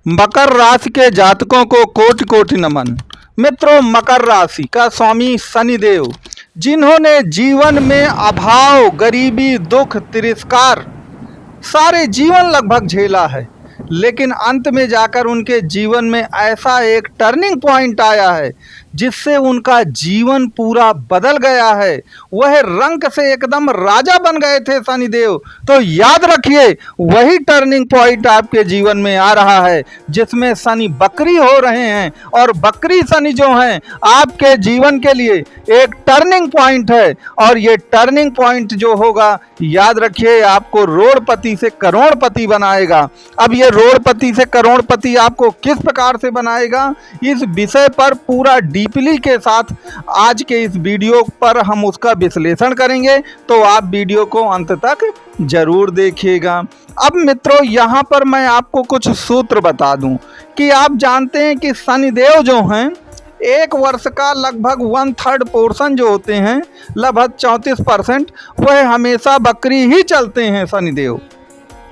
मकर राशि के जातकों को कोटि कोटि नमन। मित्रों, मकर राशि का स्वामी शनिदेव, जिन्होंने जीवन में अभाव, गरीबी, दुख, तिरस्कार सारे जीवन लगभग झेला है, लेकिन अंत में जाकर उनके जीवन में ऐसा एक टर्निंग पॉइंट आया है जिससे उनका जीवन पूरा बदल गया है। वह रंक से एकदम राजा बन गए थे शनिदेव। तो याद रखिए, वही टर्निंग पॉइंट आपके जीवन में आ रहा है जिसमें शनि बकरी हो रहे हैं, और बकरी शनि जो हैं आपके जीवन के लिए एक टर्निंग पॉइंट है। और ये टर्निंग पॉइंट जो होगा, याद रखिए, आपको रोड़पति से करोड़पति बनाएगा। अब ये रोड़पति से करोड़पति आपको किस प्रकार से बनाएगा, इस विषय पर पूरा डीपली के साथ आज के इस वीडियो पर हम उसका विश्लेषण करेंगे, तो आप वीडियो को अंत तक जरूर देखिएगा। अब मित्रों, यहाँ पर मैं आपको कुछ सूत्र बता दूं कि आप जानते हैं कि शनिदेव जो हैं, एक वर्ष का लगभग 1/3 पोर्शन जो होते हैं, लगभग 34%, वह हमेशा बकरी ही चलते हैं शनिदेव।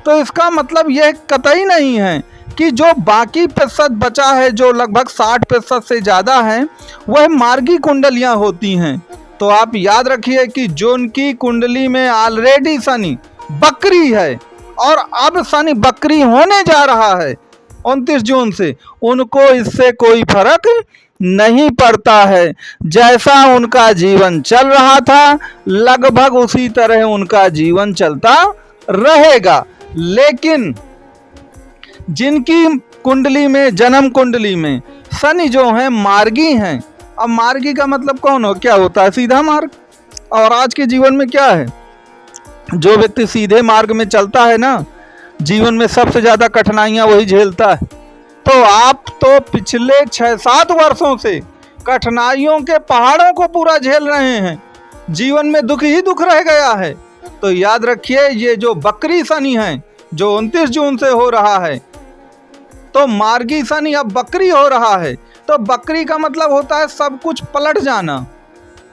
तो इसका मतलब यह कतई नहीं है कि जो बाकी प्रतिशत बचा है, जो लगभग 60% से ज़्यादा है, वह मार्गी कुंडलियां होती हैं। तो आप याद रखिए कि जो उनकी कुंडली में ऑलरेडी शनि बकरी है और अब शनि बकरी होने जा रहा है 29 जून से, उनको इससे कोई फर्क नहीं पड़ता है। जैसा उनका जीवन चल रहा था, लगभग उसी तरह उनका जीवन चलता रहेगा। लेकिन जिनकी कुंडली में, जन्म कुंडली में शनि जो है मार्गी हैं। अब मार्गी का मतलब क्या होता है? सीधा मार्ग। और आज के जीवन में क्या है, जो व्यक्ति सीधे मार्ग में चलता है ना, जीवन में सबसे ज्यादा कठिनाइयां वही झेलता है। तो आप तो पिछले 6-7 वर्षों से कठिनाइयों के पहाड़ों को पूरा झेल रहे हैं, जीवन में दुख ही दुख रह गया है। तो याद रखिए, ये जो बकरी शनि है, जो 29 जून से हो रहा है, तो मार्गी शनि अब बकरी हो रहा है। तो बकरी का मतलब होता है सब कुछ पलट जाना।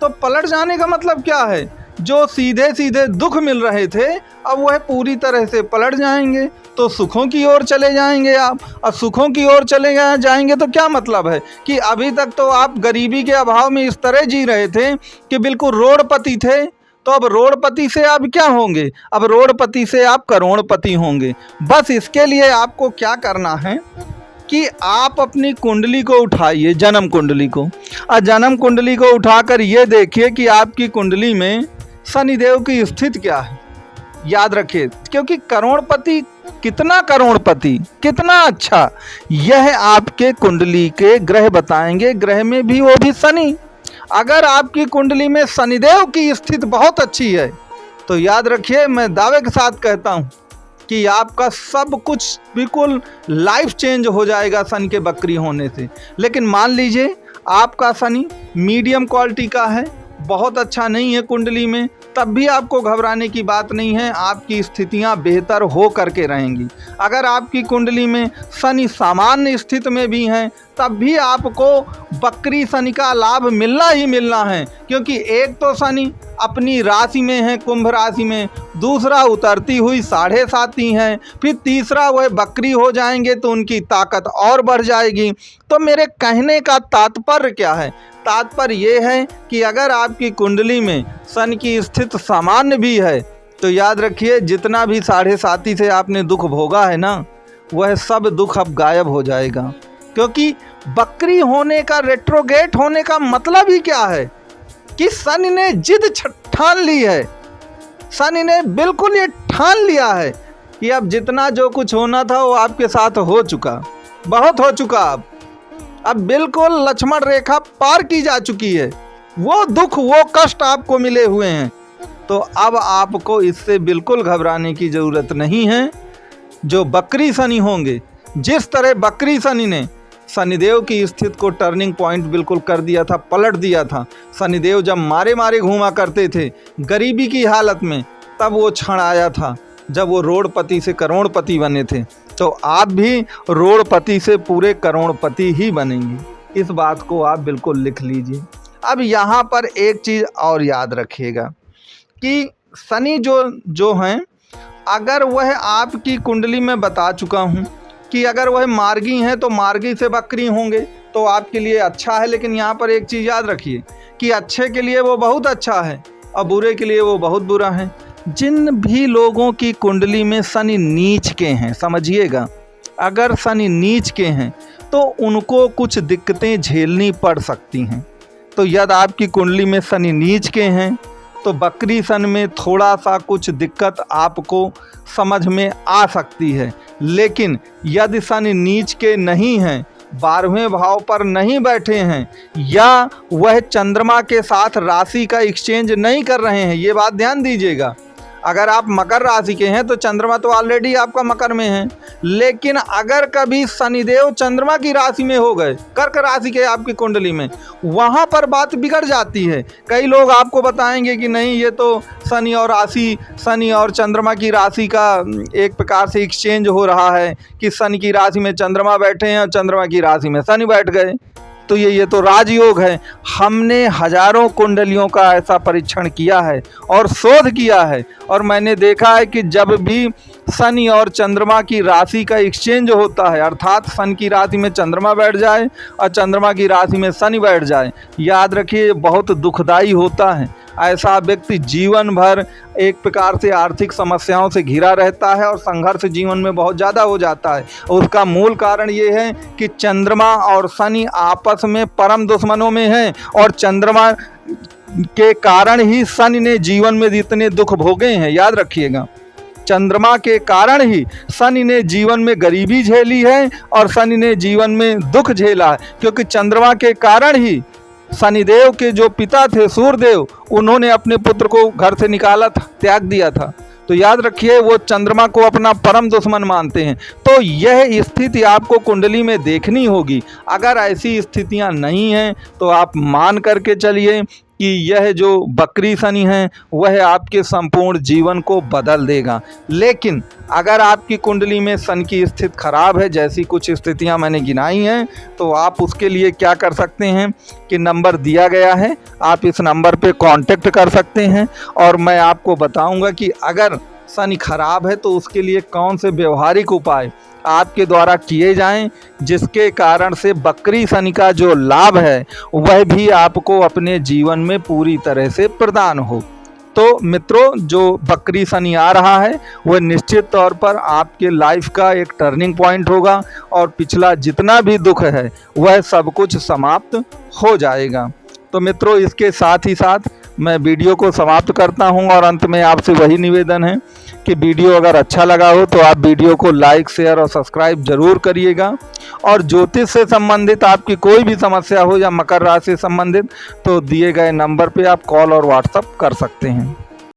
तो पलट जाने का मतलब क्या है? जो सीधे सीधे दुख मिल रहे थे, अब वह पूरी तरह से पलट जाएंगे, तो सुखों की ओर चले जाएंगे आप। और सुखों की ओर चले जाएंगे तो क्या मतलब है कि अभी तक तो आप गरीबी के अभाव में इस तरह जी रहे थे कि बिल्कुल रोड़पति थे, तो अब रोड़पति से आप क्या होंगे? अब रोड़पति से आप करोड़पति होंगे। बस इसके लिए आपको क्या करना है कि आप अपनी कुंडली को उठाइए, जन्म कुंडली को, और जन्म कुंडली को उठाकर ये देखिए कि आपकी कुंडली में शनिदेव की स्थिति क्या है। याद रखिए, क्योंकि करोड़पति कितना अच्छा, यह आपके कुंडली के ग्रह बताएंगे। ग्रह में भी वो भी शनि। अगर आपकी कुंडली में शनिदेव की स्थिति बहुत अच्छी है, तो याद रखिए, मैं दावे के साथ कहता हूं कि आपका सब कुछ बिल्कुल लाइफ चेंज हो जाएगा शनि के बकरी होने से। लेकिन मान लीजिए आपका शनि मीडियम क्वालिटी का है, बहुत अच्छा नहीं है कुंडली में, तब भी आपको घबराने की बात नहीं है, आपकी स्थितियां बेहतर हो करके रहेंगी। अगर आपकी कुंडली में शनि सामान्य स्थिति में भी हैं, तब भी आपको बकरी शनि का लाभ मिलना ही मिलना है। क्योंकि एक तो शनि अपनी राशि में है, कुंभ राशि में, दूसरा उतरती हुई 7.5 है, फिर तीसरा वह बकरी हो जाएंगे तो उनकी ताकत और बढ़ जाएगी। तो मेरे कहने का तात्पर्य क्या है? तात्पर्य ये है कि अगर आपकी कुंडली में शनि की स्थिति सामान्य भी है, तो याद रखिए, जितना भी 7.5 से आपने दुख भोगा है ना, वह सब दुख अब गायब हो जाएगा। क्योंकि बकरी होने का, रेट्रोगेट होने का मतलब ही क्या है कि शनि ने जिद ठान ली है। शनि ने बिल्कुल ये ठान लिया है कि अब जितना जो कुछ होना था वो आपके साथ हो चुका, बहुत हो चुका। अब बिल्कुल लक्ष्मण रेखा पार की जा चुकी है। वो दुख, वो कष्ट आपको मिले हुए हैं। तो अब आपको इससे बिल्कुल घबराने की ज़रूरत नहीं है। जो बकरी शनि होंगे, जिस तरह बकरी शनि ने शनिदेव की स्थिति को टर्निंग पॉइंट बिल्कुल कर दिया था, पलट दिया था। शनिदेव जब मारे मारे घूमा करते थे गरीबी की हालत में, तब वो क्षण आया था जब वो रोड़पति से करोड़पति बने थे। तो आप भी रोड़पति से पूरे करोड़पति ही बनेंगे। इस बात को आप बिल्कुल लिख लीजिए। अब यहाँ पर एक चीज़ और याद रखिएगा कि शनि जो हैं, अगर वह आपकी कुंडली में बता चुका हूँ, कि अगर वह मार्गी हैं तो मार्गी से बकरी होंगे तो आपके लिए अच्छा है। लेकिन यहाँ पर एक चीज़ याद रखिए कि अच्छे के लिए वो बहुत अच्छा है और बुरे के लिए वो बहुत बुरा है। जिन भी लोगों की कुंडली में शनि नीच के हैं, समझिएगा, अगर शनि नीच के हैं तो उनको कुछ दिक्कतें झेलनी पड़ सकती हैं। तो यदि आपकी कुंडली में शनि नीच के हैं तो बकरी सन में थोड़ा सा कुछ दिक्कत आपको समझ में आ सकती है। लेकिन यदि शनि नीच के नहीं हैं, 12वें भाव पर नहीं बैठे हैं या वह चंद्रमा के साथ राशि का एक्सचेंज नहीं कर रहे हैं, ये बात ध्यान दीजिएगा। अगर आप मकर राशि के हैं तो चंद्रमा तो ऑलरेडी आपका मकर में है। लेकिन अगर कभी शनिदेव चंद्रमा की राशि में हो गए, कर्क राशि के आपकी कुंडली में, वहाँ पर बात बिगड़ जाती है। कई लोग आपको बताएंगे कि नहीं, ये तो शनि और चंद्रमा की राशि का एक प्रकार से एक्सचेंज हो रहा है कि शनि की राशि में चंद्रमा बैठे हैं और चंद्रमा की राशि में शनि बैठ गए, तो ये तो राजयोग है। हमने हजारों कुंडलियों का ऐसा परीक्षण किया है और शोध किया है, और मैंने देखा है कि जब भी शनि और चंद्रमा की राशि का एक्सचेंज होता है, अर्थात शनि की राशि में चंद्रमा बैठ जाए और चंद्रमा की राशि में शनि बैठ जाए, याद रखिए बहुत दुखदाई होता है। ऐसा व्यक्ति जीवन भर एक प्रकार से आर्थिक समस्याओं से घिरा रहता है और संघर्ष जीवन में बहुत ज़्यादा हो जाता है। उसका मूल कारण ये है कि चंद्रमा और शनि आपस में परम दुश्मनों में हैं, और चंद्रमा के कारण ही शनि ने जीवन में जितने दुख भोगे हैं, याद रखिएगा, चंद्रमा के कारण ही शनि ने जीवन में गरीबी झेली है और शनि ने जीवन में दुख झेला है। क्योंकि चंद्रमा के कारण ही शनिदेव के जो पिता थे सूर्यदेव, उन्होंने अपने पुत्र को घर से निकाला था, त्याग दिया था। तो याद रखिए वो चंद्रमा को अपना परम दुश्मन मानते हैं। तो यह स्थिति आपको कुंडली में देखनी होगी। अगर ऐसी स्थितियां नहीं हैं तो आप मान करके चलिए कि यह जो बकरी शनि है वह आपके संपूर्ण जीवन को बदल देगा। लेकिन अगर आपकी कुंडली में शनि की स्थिति खराब है, जैसी कुछ स्थितियां मैंने गिनाई हैं, तो आप उसके लिए क्या कर सकते हैं कि नंबर दिया गया है, आप इस नंबर पे कांटेक्ट कर सकते हैं और मैं आपको बताऊंगा कि अगर शनि खराब है तो उसके लिए कौन से व्यवहारिक उपाय आपके द्वारा किए जाएं, जिसके कारण से बकरी शनि का जो लाभ है वह भी आपको अपने जीवन में पूरी तरह से प्रदान हो। तो मित्रों, जो बकरी शनि आ रहा है वह निश्चित तौर पर आपके लाइफ का एक टर्निंग पॉइंट होगा और पिछला जितना भी दुख है वह सब कुछ समाप्त हो जाएगा। तो मित्रों, इसके साथ ही साथ मैं वीडियो को समाप्त करता हूं और अंत में आपसे वही निवेदन है कि वीडियो अगर अच्छा लगा हो तो आप वीडियो को लाइक, शेयर और सब्सक्राइब जरूर करिएगा। और ज्योतिष से संबंधित आपकी कोई भी समस्या हो या मकर राशि से संबंधित, तो दिए गए नंबर पे आप कॉल और व्हाट्सएप कर सकते हैं।